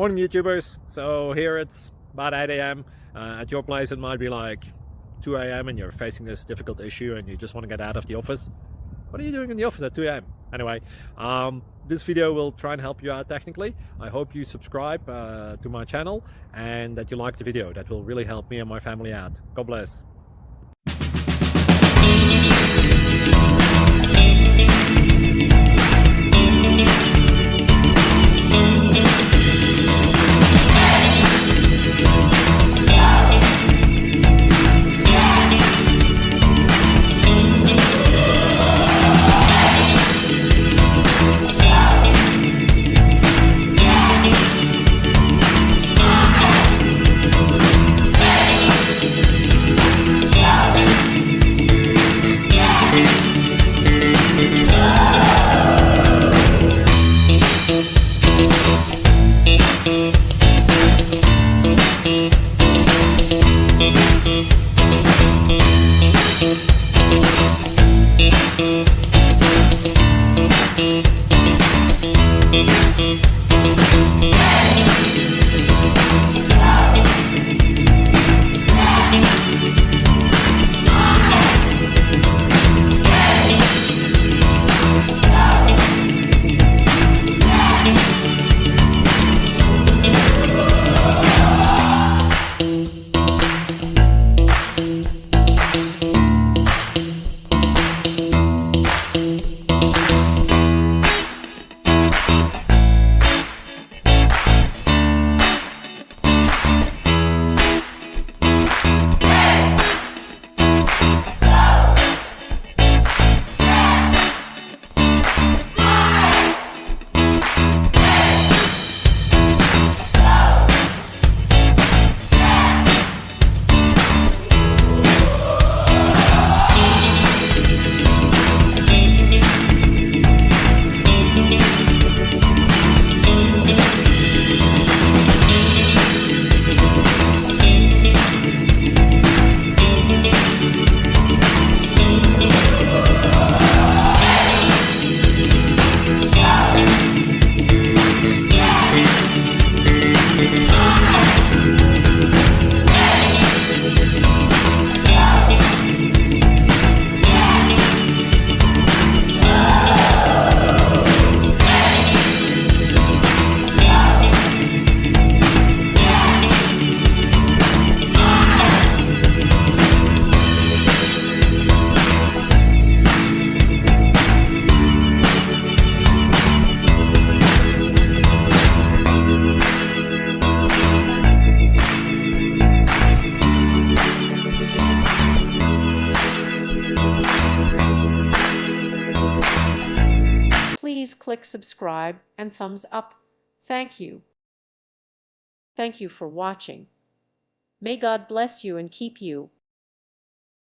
Morning YouTubers. So here it's about 8 a.m. At your place it might be like 2 a.m. and you're facing this difficult issue and you just want to get out of the office. What are you doing in the office at 2 a.m.? Anyway, this video will try and help you out technically. I hope you subscribe to my channel and that you like the video. That will really help me and my family out. God bless. Please click subscribe and thumbs up. Thank you. Thank you for watching. May God bless you and keep you.